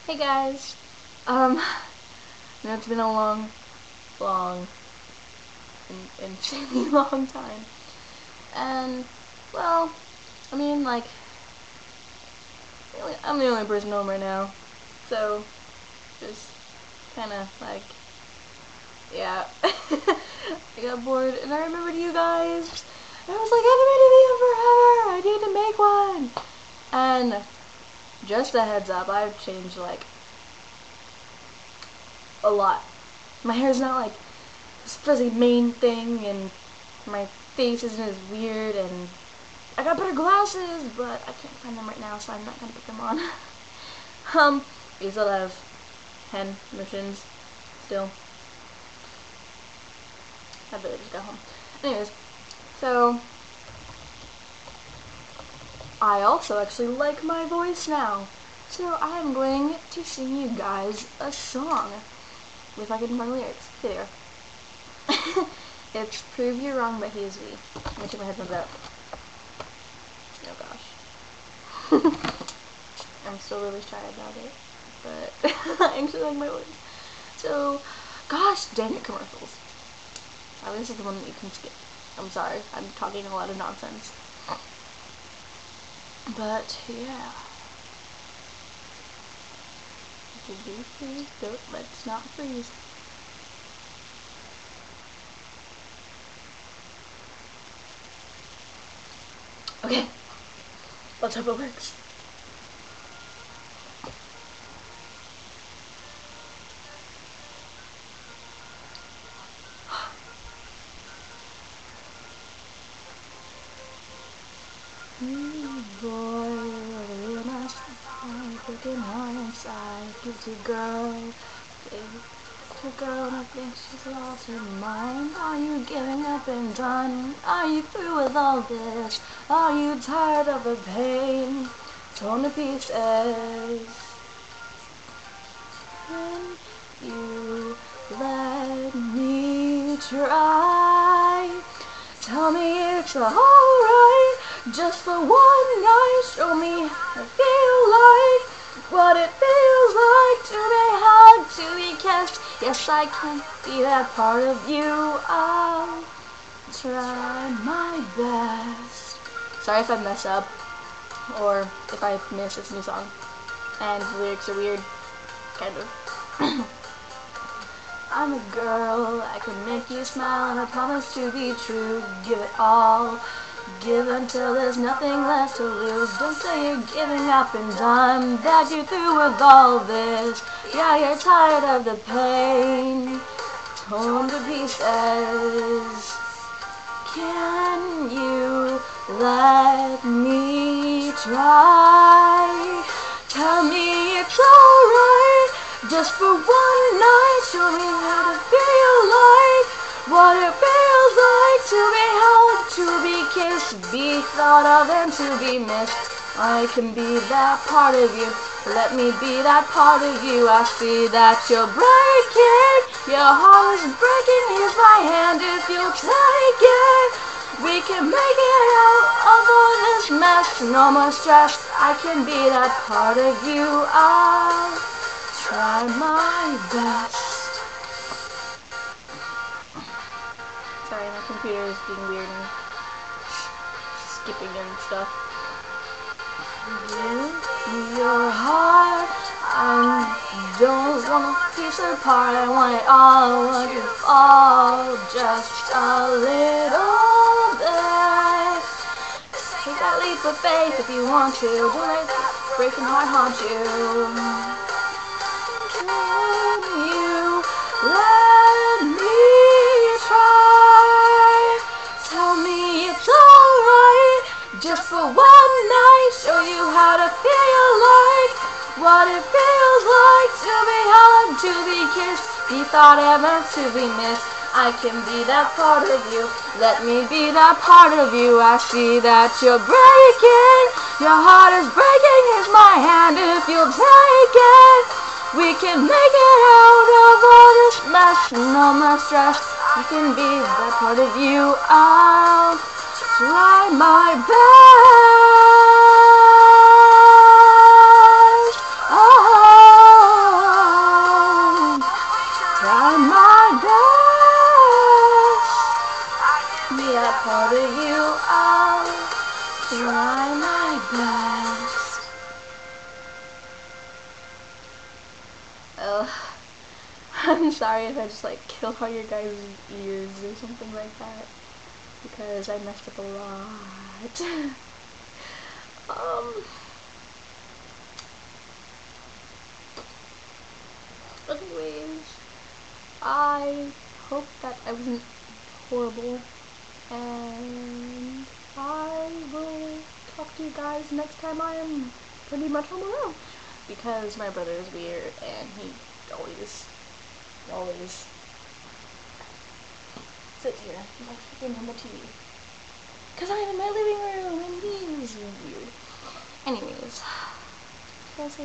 Hey guys, I know it's been a long, insanely long time, and, well, I mean, like, really, I'm the only person home right now, so, just, kinda, like, yeah, I got bored, and I remembered you guys, and I was like, I haven't made a video forever, I need to make one, and, just a heads up, I've changed, like, a lot. My hair's not, like, this fuzzy mane thing, and my face isn't as weird, and I got better glasses, but I can't find them right now, so I'm not gonna put them on. We still have 10 missions still. I better just go home. Anyways, so I also actually like my voice now, so I'm going to sing you guys a song. If I can find the lyrics. Here they are. It's Prove You Wrong by He Is We. I'm gonna take my headphones out. Oh gosh. I'm still really shy about it, but I actually like my voice. So, gosh dang it, commercials. At least it's the one that you can skip. I'm sorry, I'm talking a lot of nonsense. But, yeah. Let's not freeze. Okay, let's hope it works. Boy, what a nice guy, breaking heart inside, guilty girl, guilty girl, I think she's lost her mind. Are you giving up and done? Are you through with all this? Are you tired of the pain? Torn to pieces. Can you let me try? Tell me it's alright, just for one night. Show me how I feel like, what it feels like to be hugged, to be kissed. Yes, I can be that part of you. I'll try my best. Sorry if I mess up, or if I miss. It's a new song, and the lyrics are weird, kind of. I'm a girl, I can make you smile, and I promise to be true. Give it all, give until there's nothing left to lose. Don't say you're giving up and done, that you're through with all this. Yeah, you're tired of the pain, torn to pieces. Can you let me try? Tell me it's alright, just for one night. Show me how to feel like, what it feels like to be held, to be kissed, be thought of and to be missed. I can be that part of you, let me be that part of you. I see that you're breaking, your heart is breaking. Here's my hand if you'll take it. We can make it out of all this mess, no more stress. I can be that part of you. I'll try my best. Sorry, my computer is being weird and skipping and stuff. Give your heart, I don't want a piece apart. I want it all, I want it all, just a little bit. Take that leap of faith if you want to. Don't let breaking heart haunt you. Can you let me try? Tell me it's alright, just for one night. Show you how to feel like, what it feels like to be hugged, to be kissed, be thought of and to be missed. I can be that part of you, let me be that part of you. I see that you're breaking, your heart is breaking. Here's my hand if you'll take it. We can make it out of all this mess, no more stress. I can be that part of you. I'll try my best. Oh. I'm sorry if I just like killed all your guys' ears or something like that, because I messed up a lot. Anyways, I hope that I wasn't horrible, and I will talk to you guys next time I am pretty much on my own, because my brother is weird and he always sits here like freaking on the TV. Because I'm in my living room and he's weird. Anyways, guys,